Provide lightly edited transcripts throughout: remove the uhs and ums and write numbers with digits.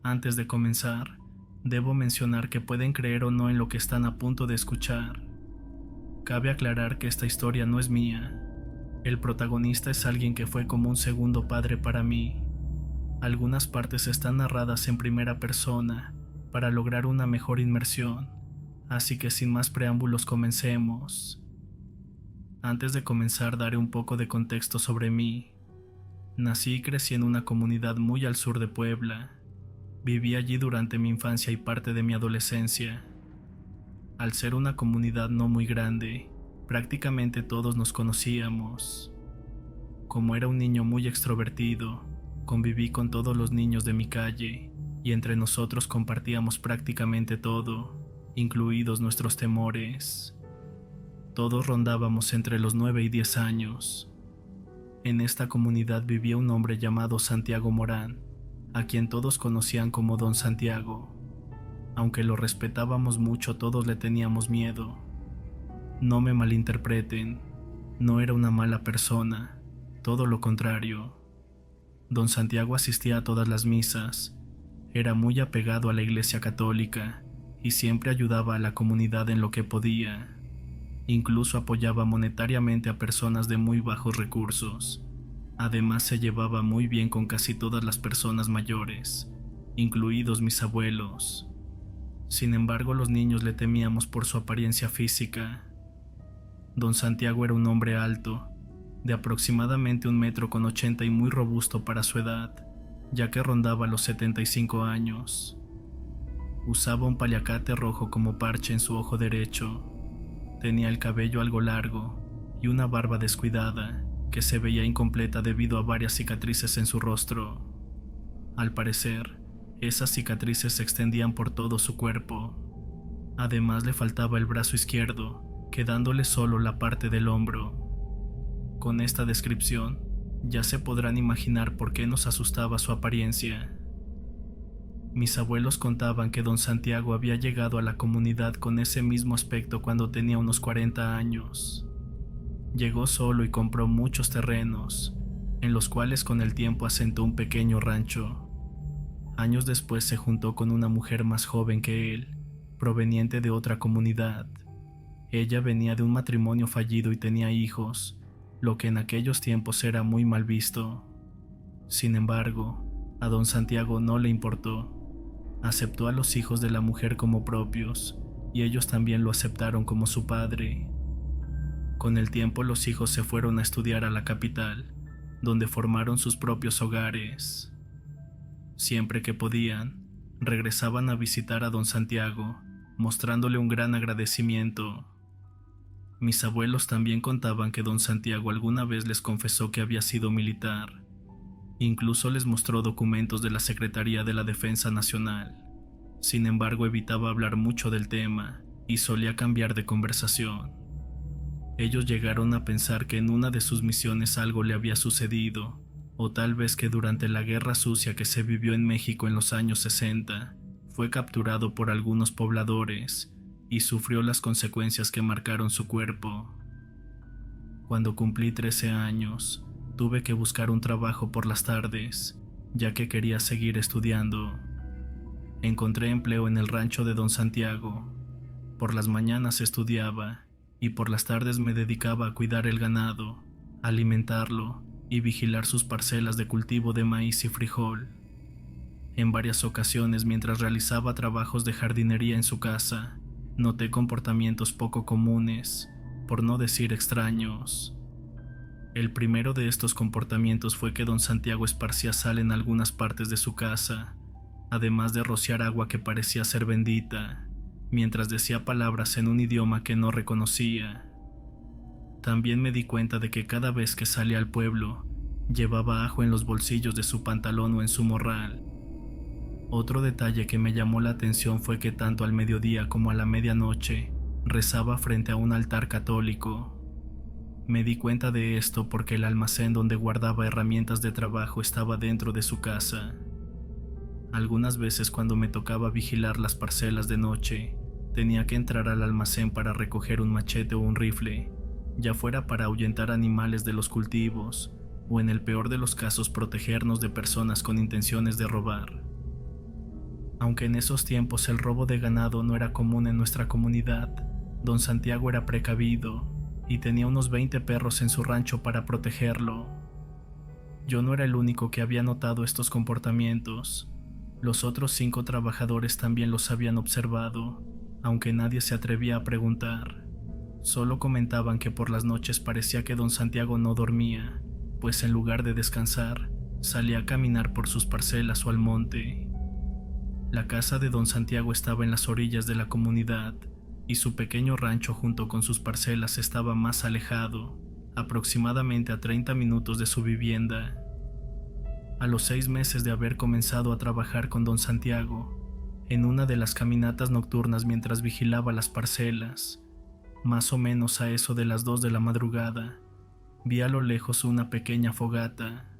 Antes de comenzar, debo mencionar que pueden creer o no en lo que están a punto de escuchar. Cabe aclarar que esta historia no es mía. El protagonista es alguien que fue como un segundo padre para mí. Algunas partes están narradas en primera persona para lograr una mejor inmersión, así que sin más preámbulos comencemos. Antes de comenzar daré un poco de contexto sobre mí. Nací y crecí en una comunidad muy al sur de Puebla. Viví allí durante mi infancia y parte de mi adolescencia. Al ser una comunidad no muy grande, prácticamente todos nos conocíamos. Como era un niño muy extrovertido, conviví con todos los niños de mi calle y entre nosotros compartíamos prácticamente todo, incluidos nuestros temores. Todos rondábamos entre los 9 y 10 años. En esta comunidad vivía un hombre llamado Santiago Morán, a quien todos conocían como Don Santiago. Aunque lo respetábamos mucho, todos le teníamos miedo. No me malinterpreten, no era una mala persona, todo lo contrario. Don Santiago asistía a todas las misas, era muy apegado a la Iglesia Católica y siempre ayudaba a la comunidad en lo que podía. Incluso apoyaba monetariamente a personas de muy bajos recursos. Además se llevaba muy bien con casi todas las personas mayores, incluidos mis abuelos. Sin embargo, los niños le temíamos por su apariencia física. Don Santiago era un hombre alto, de aproximadamente 1,80 m y muy robusto para su edad, ya que rondaba los 75 años. Usaba un paliacate rojo como parche en su ojo derecho. Tenía el cabello algo largo y una barba descuidada que se veía incompleta debido a varias cicatrices en su rostro. Al parecer, esas cicatrices se extendían por todo su cuerpo. Además le faltaba el brazo izquierdo, quedándole solo la parte del hombro. Con esta descripción, ya se podrán imaginar por qué nos asustaba su apariencia. Mis abuelos contaban que don Santiago había llegado a la comunidad con ese mismo aspecto cuando tenía unos 40 años. Llegó solo y compró muchos terrenos, en los cuales con el tiempo asentó un pequeño rancho. Años después se juntó con una mujer más joven que él, proveniente de otra comunidad. Ella venía de un matrimonio fallido y tenía hijos, lo que en aquellos tiempos era muy mal visto. Sin embargo, a don Santiago no le importó. Aceptó a los hijos de la mujer como propios, y ellos también lo aceptaron como su padre. Con el tiempo los hijos se fueron a estudiar a la capital, donde formaron sus propios hogares. Siempre que podían, regresaban a visitar a don Santiago, mostrándole un gran agradecimiento. Mis abuelos también contaban que don Santiago alguna vez les confesó que había sido militar. Incluso les mostró documentos de la Secretaría de la Defensa Nacional. Sin embargo, evitaba hablar mucho del tema y solía cambiar de conversación. Ellos llegaron a pensar que en una de sus misiones algo le había sucedido, o tal vez que durante la guerra sucia que se vivió en México en los años 60, fue capturado por algunos pobladores y sufrió las consecuencias que marcaron su cuerpo. Cuando cumplí 13 años, tuve que buscar un trabajo por las tardes, ya que quería seguir estudiando. Encontré empleo en el rancho de don Santiago. Por las mañanas estudiaba y por las tardes me dedicaba a cuidar el ganado, alimentarlo y vigilar sus parcelas de cultivo de maíz y frijol. En varias ocasiones, mientras realizaba trabajos de jardinería en su casa, noté comportamientos poco comunes, por no decir extraños. El primero de estos comportamientos fue que don Santiago esparcía sal en algunas partes de su casa, además de rociar agua que parecía ser bendita, mientras decía palabras en un idioma que no reconocía. También me di cuenta de que cada vez que salía al pueblo, llevaba ajo en los bolsillos de su pantalón o en su morral. Otro detalle que me llamó la atención fue que tanto al mediodía como a la medianoche rezaba frente a un altar católico. Me di cuenta de esto porque el almacén donde guardaba herramientas de trabajo estaba dentro de su casa. Algunas veces cuando me tocaba vigilar las parcelas de noche, tenía que entrar al almacén para recoger un machete o un rifle, ya fuera para ahuyentar animales de los cultivos, o en el peor de los casos protegernos de personas con intenciones de robar. Aunque en esos tiempos el robo de ganado no era común en nuestra comunidad, don Santiago era precavido y tenía unos 20 perros en su rancho para protegerlo. Yo no era el único que había notado estos comportamientos. Los otros 5 trabajadores también los habían observado, aunque nadie se atrevía a preguntar. Solo comentaban que por las noches parecía que don Santiago no dormía, pues en lugar de descansar, salía a caminar por sus parcelas o al monte. La casa de don Santiago estaba en las orillas de la comunidad y su pequeño rancho junto con sus parcelas estaba más alejado, aproximadamente a 30 minutos de su vivienda. A los 6 meses de haber comenzado a trabajar con don Santiago, en una de las caminatas nocturnas mientras vigilaba las parcelas, más o menos a eso de las 2 de la madrugada, vi a lo lejos una pequeña fogata.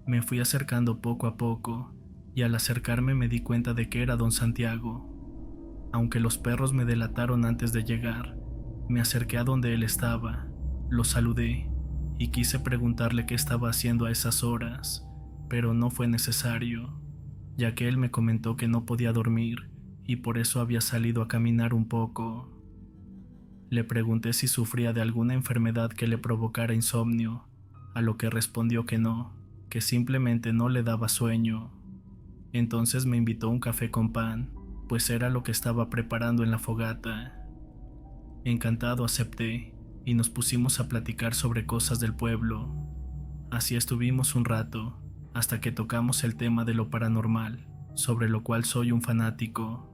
Me fui acercando poco a poco y al acercarme me di cuenta de que era don Santiago. Aunque los perros me delataron antes de llegar, me acerqué a donde él estaba, lo saludé y quise preguntarle qué estaba haciendo a esas horas, pero no fue necesario, ya que él me comentó que no podía dormir y por eso había salido a caminar un poco. Le pregunté si sufría de alguna enfermedad que le provocara insomnio, a lo que respondió que no, que simplemente no le daba sueño. Entonces me invitó a un café con pan, pues era lo que estaba preparando en la fogata. Encantado acepté y nos pusimos a platicar sobre cosas del pueblo. Así estuvimos un rato, hasta que tocamos el tema de lo paranormal, sobre lo cual soy un fanático.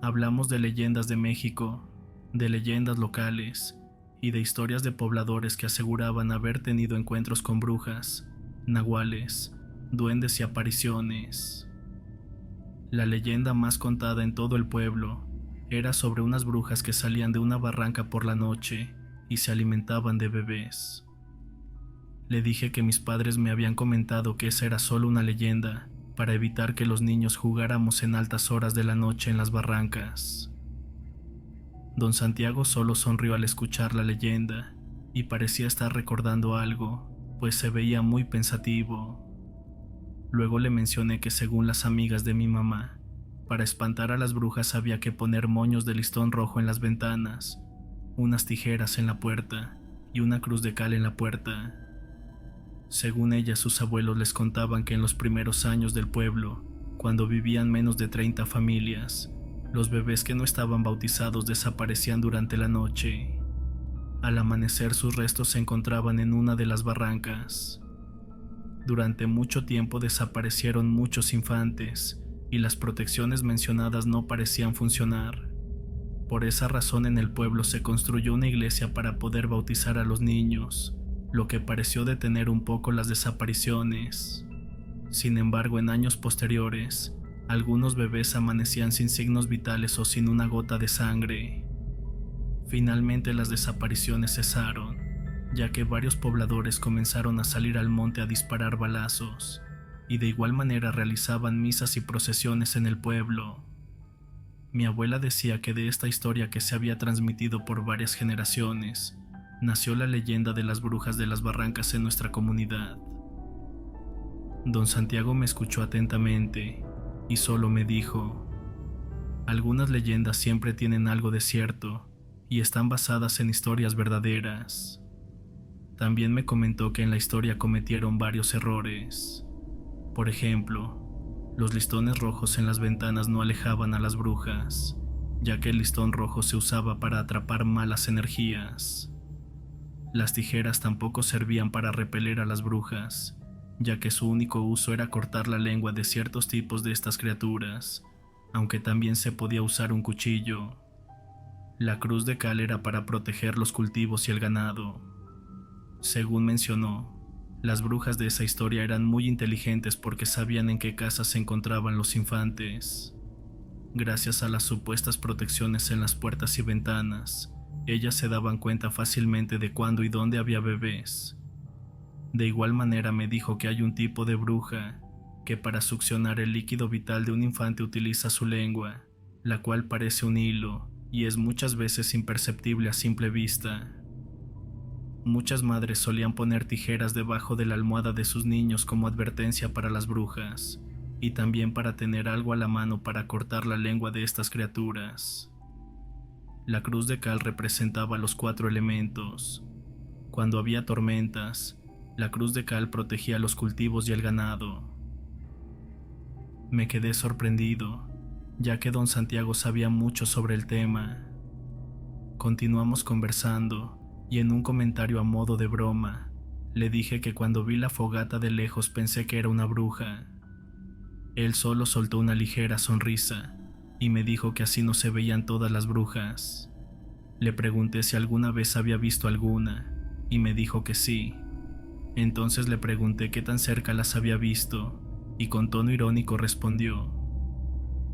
Hablamos de leyendas de México, de leyendas locales y de historias de pobladores que aseguraban haber tenido encuentros con brujas, nahuales, duendes y apariciones. La leyenda más contada en todo el pueblo era sobre unas brujas que salían de una barranca por la noche y se alimentaban de bebés. Le dije que mis padres me habían comentado que esa era solo una leyenda para evitar que los niños jugáramos en altas horas de la noche en las barrancas. Don Santiago solo sonrió al escuchar la leyenda y parecía estar recordando algo, pues se veía muy pensativo. Luego le mencioné que según las amigas de mi mamá, para espantar a las brujas había que poner moños de listón rojo en las ventanas, unas tijeras en la puerta y una cruz de cal en la puerta. Según ella, sus abuelos les contaban que en los primeros años del pueblo, cuando vivían menos de 30 familias, los bebés que no estaban bautizados desaparecían durante la noche. Al amanecer sus restos se encontraban en una de las barrancas. Durante mucho tiempo desaparecieron muchos infantes y las protecciones mencionadas no parecían funcionar. Por esa razón en el pueblo se construyó una iglesia para poder bautizar a los niños, lo que pareció detener un poco las desapariciones. Sin embargo, en años posteriores, algunos bebés amanecían sin signos vitales o sin una gota de sangre. Finalmente las desapariciones cesaron, ya que varios pobladores comenzaron a salir al monte a disparar balazos, y de igual manera realizaban misas y procesiones en el pueblo. Mi abuela decía que de esta historia que se había transmitido por varias generaciones, nació la leyenda de las brujas de las barrancas en nuestra comunidad. Don Santiago me escuchó atentamente y solo me dijo: algunas leyendas siempre tienen algo de cierto y están basadas en historias verdaderas. También me comentó que en la historia cometieron varios errores. Por ejemplo, los listones rojos en las ventanas no alejaban a las brujas, ya que el listón rojo se usaba para atrapar malas energías. Las tijeras tampoco servían para repeler a las brujas, ya que su único uso era cortar la lengua de ciertos tipos de estas criaturas, aunque también se podía usar un cuchillo. La cruz de cal era para proteger los cultivos y el ganado. Según mencionó, las brujas de esa historia eran muy inteligentes porque sabían en qué casas se encontraban los infantes. Gracias a las supuestas protecciones en las puertas y ventanas, ellas se daban cuenta fácilmente de cuándo y dónde había bebés. De igual manera me dijo que hay un tipo de bruja que para succionar el líquido vital de un infante utiliza su lengua, la cual parece un hilo y es muchas veces imperceptible a simple vista. Muchas madres solían poner tijeras debajo de la almohada de sus niños como advertencia para las brujas, y también para tener algo a la mano para cortar la lengua de estas criaturas. La cruz de cal representaba los 4 elementos. Cuando había tormentas, la cruz de cal protegía los cultivos y el ganado. Me quedé sorprendido, ya que don Santiago sabía mucho sobre el tema. Continuamos conversando, y en un comentario a modo de broma, le dije que cuando vi la fogata de lejos pensé que era una bruja. Él solo soltó una ligera sonrisa, y me dijo que así no se veían todas las brujas. Le pregunté si alguna vez había visto alguna, y me dijo que sí. Entonces le pregunté qué tan cerca las había visto, y con tono irónico respondió: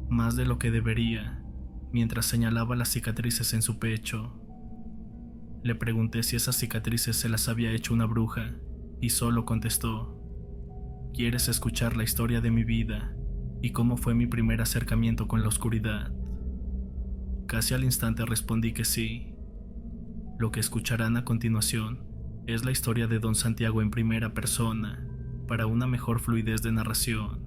más de lo que debería, mientras señalaba las cicatrices en su pecho. Le pregunté si esas cicatrices se las había hecho una bruja, y solo contestó: ¿quieres escuchar la historia de mi vida y cómo fue mi primer acercamiento con la oscuridad? Casi al instante respondí que sí. Lo que escucharán a continuación es la historia de don Santiago en primera persona, para una mejor fluidez de narración.